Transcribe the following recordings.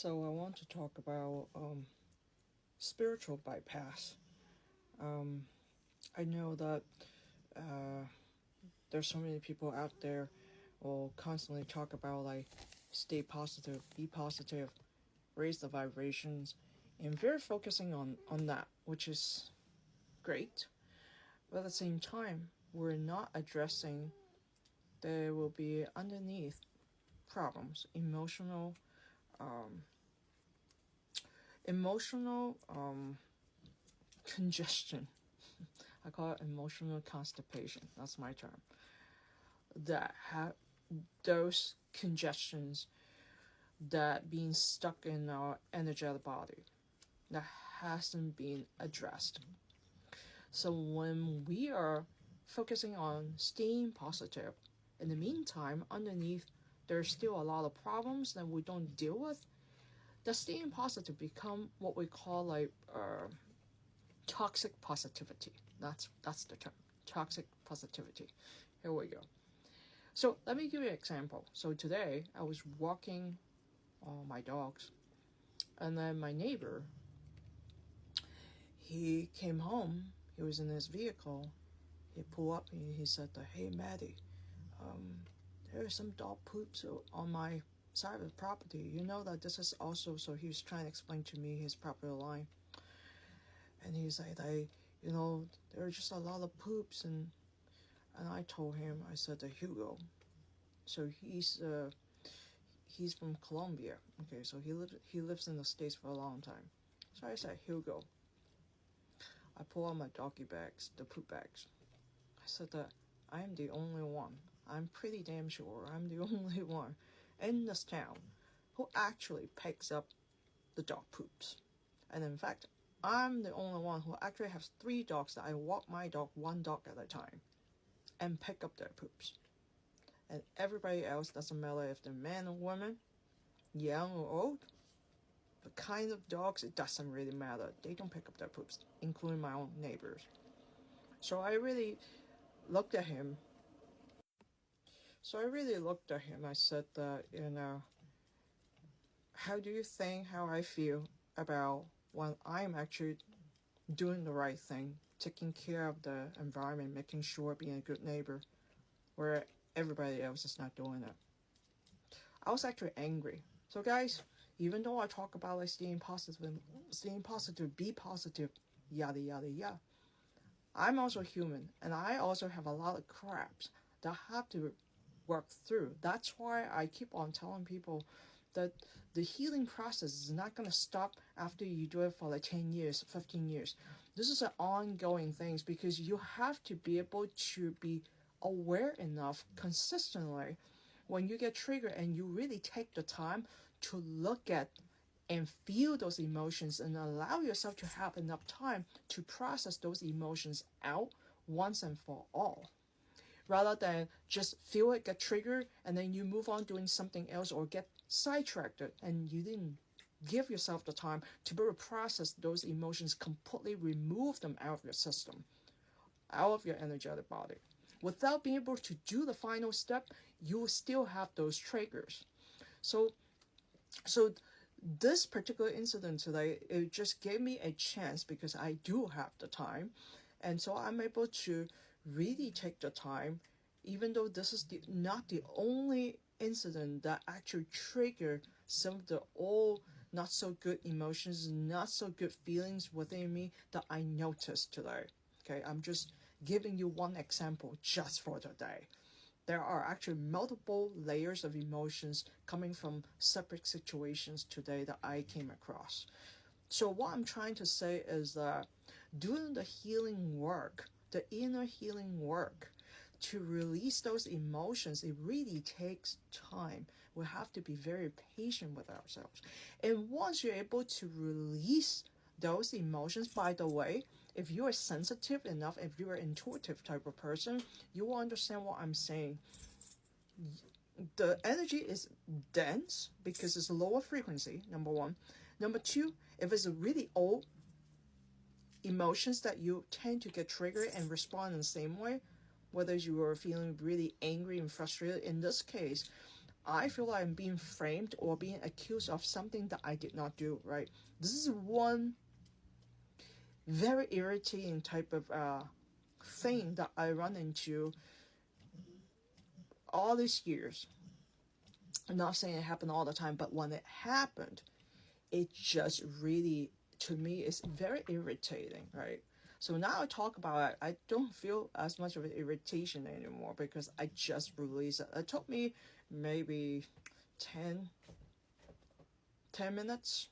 So I want to talk about spiritual bypass. I know that uh, there's so many people out there will constantly talk about like stay positive, be positive, raise the vibrations, and very focusing on that, which is great. But at the same time, we're not addressing there will be underneath problems, um, emotional congestion. I call it emotional constipation. That's my term. That have those congestions that being stuck in our energetic body that hasn't been addressed. So when we are focusing on staying positive, in the meantime, underneath there's still a lot of problems that we don't deal with. The staying positive become what we call like toxic positivity. That's the term. Toxic positivity. Here we go. So let me give you an example. So today I was walking my dogs, and then my neighbor, he came home. He was in his vehicle. He pulled up and he said, "Hey Maddie, there are some dog poops on my side of the property. You know that this is also." So he was trying to explain to me his property line, and he's like, there are just a lot of poops, and I told him, I said to Hugo. So he's from Colombia. Okay, so he lives in the States for a long time. So I said, Hugo, I pull out my doggy bags, the poop bags. I said that I am the only one. I'm pretty damn sure I'm the only one in this town who actually picks up the dog poops. And in fact, I'm the only one who actually has 3 dogs that I walk my dog one dog at a time and pick up their poops. And everybody else, doesn't matter if they're man or woman, young or old, the kind of dogs, it doesn't really matter. They don't pick up their poops, including my own neighbors. So I really looked at him. I said that, how do you think how I feel about when I'm actually doing the right thing, taking care of the environment, making sure being a good neighbor, where everybody else is not doing it. I was actually angry. So guys, even though I talk about like staying positive, be positive, yada yada yada, I'm also human, and I also have a lot of craps that I have to work through. That's why I keep on telling people that the healing process is not going to stop after you do it for like 10 years, 15 years. This is an ongoing thing because you have to be able to be aware enough consistently when you get triggered, and you really take the time to look at and feel those emotions and allow yourself to have enough time to process those emotions out once and for all, rather than just feel it, get triggered, and then you move on doing something else or get sidetracked and you didn't give yourself the time to be able to process those emotions, completely remove them out of your system, out of your energetic body. Without being able to do the final step, you will still have those triggers. So this particular incident today, it just gave me a chance because I do have the time, and so I'm able to really take the time, even though this is not the only incident that actually triggered some of the old not so good emotions, not so good feelings within me that I noticed today. Okay, I'm just giving you one example just for today. There are actually multiple layers of emotions coming from separate situations today that I came across. So what I'm trying to say is that doing the healing work, the inner healing work, to release those emotions, it really takes time. We have to be very patient with ourselves. And once you're able to release those emotions, by the way, if you are sensitive enough, if you're an intuitive type of person, you will understand what I'm saying. The energy is dense because it's a lower frequency, number one. Number two, if it's a really old emotions that you tend to get triggered and respond in the same way, whether you are feeling really angry and frustrated. In this case, I feel like I'm being framed or being accused of something that I did not do, right? This is one very irritating type of thing that I run into all these years. I'm not saying it happened all the time, but when it happened, it just really, to me, is very irritating, right? So now I talk about it, I don't feel as much of an irritation anymore because I just released it. It took me maybe 10 minutes,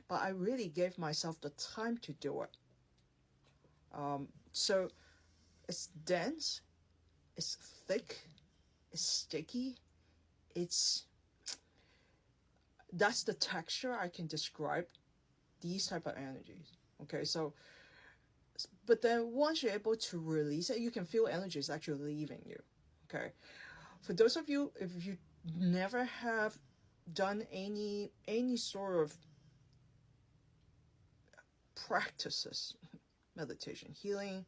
but I really gave myself the time to do it. So it's dense, it's thick, it's sticky, that's the texture I can describe these type of energies. Okay, so but then once you're able to release it, you can feel energy is actually leaving you. Okay, for those of you, if you never have done any sort of practices, meditation, healing,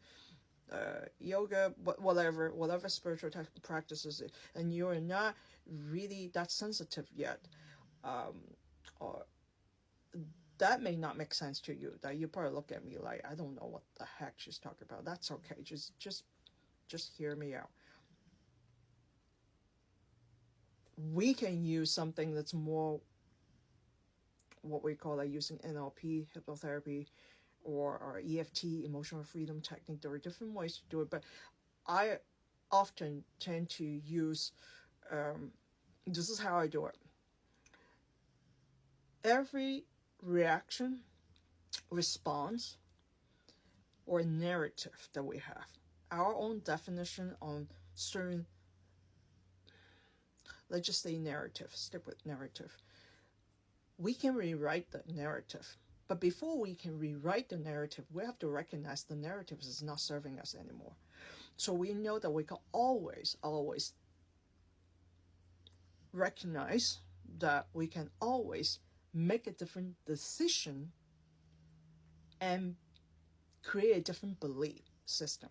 yoga, whatever spiritual practices, and you're not really that sensitive yet, or that may not make sense to you. That you probably look at me like, I don't know what the heck she's talking about. That's okay. Just hear me out. We can use something that's more what we call like using NLP, hypnotherapy, or EFT, emotional freedom technique. There are different ways to do it, but I often tend to use, this is how I do it. Every reaction, response, or narrative that we have, our own definition on certain, let's just say narrative, stick with narrative. We can rewrite the narrative. But before we can rewrite the narrative, we have to recognize the narrative is not serving us anymore. So we know that we can always recognize that we can always make a different decision and create a different belief system.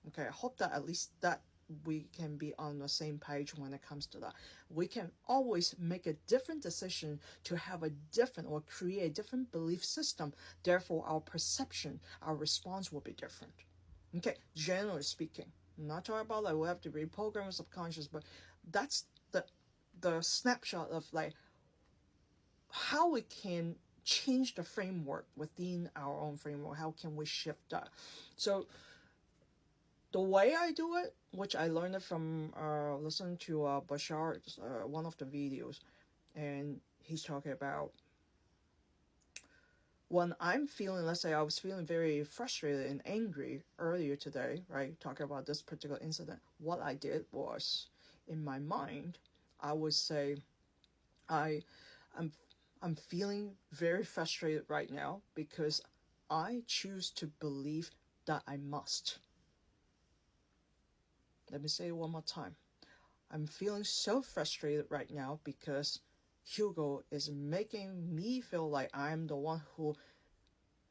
Okay, I hope that at least that we can be on the same page when it comes to that. We can always make a different decision to have a different or create a different belief system. Therefore, our perception, our response will be different. Okay, generally speaking. I'm not talking about like we have to reprogram the subconscious, but that's the snapshot of like how we can change the framework within our own framework. How can we shift that? So the way I do it, which I learned it from listening to Bashar's one of the videos, and he's talking about when I'm feeling, let's say I was feeling very frustrated and angry earlier today, right? Talking about this particular incident, what I did was, in my mind, I would say, I'm feeling very frustrated right now because I choose to believe that I must. Let me say it one more time. I'm feeling so frustrated right now because Hugo is making me feel like I'm the one who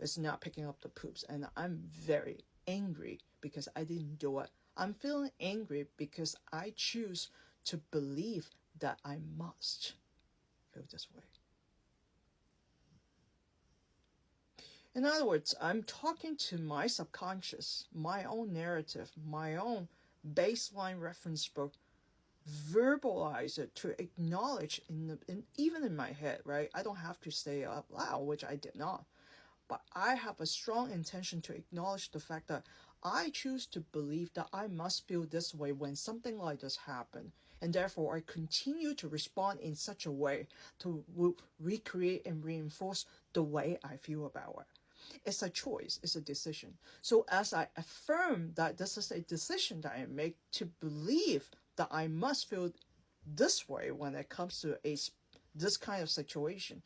is not picking up the poops, and I'm very angry because I didn't do it. I'm feeling angry because I choose to believe that I must feel this way. In other words, I'm talking to my subconscious, my own narrative, my own baseline reference book, verbalize it, to acknowledge even in my head, right? I don't have to say it out loud, which I did not. But I have a strong intention to acknowledge the fact that I choose to believe that I must feel this way when something like this happens. And therefore, I continue to respond in such a way to recreate and reinforce the way I feel about it. It's a choice, it's a decision. So as I affirm that this is a decision that I make to believe that I must feel this way when it comes to this kind of situation,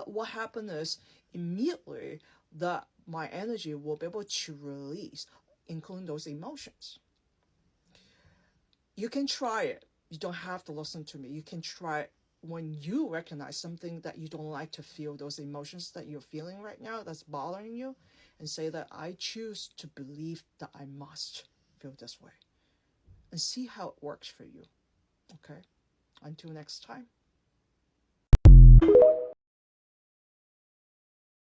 what happened is immediately that my energy will be able to release, including those emotions. You can try it. You don't have to listen to me. You can try it when you recognize something that you don't like to feel, those emotions that you're feeling right now that's bothering you, and say that I choose to believe that I must feel this way. And see how it works for you. Okay? Until next time.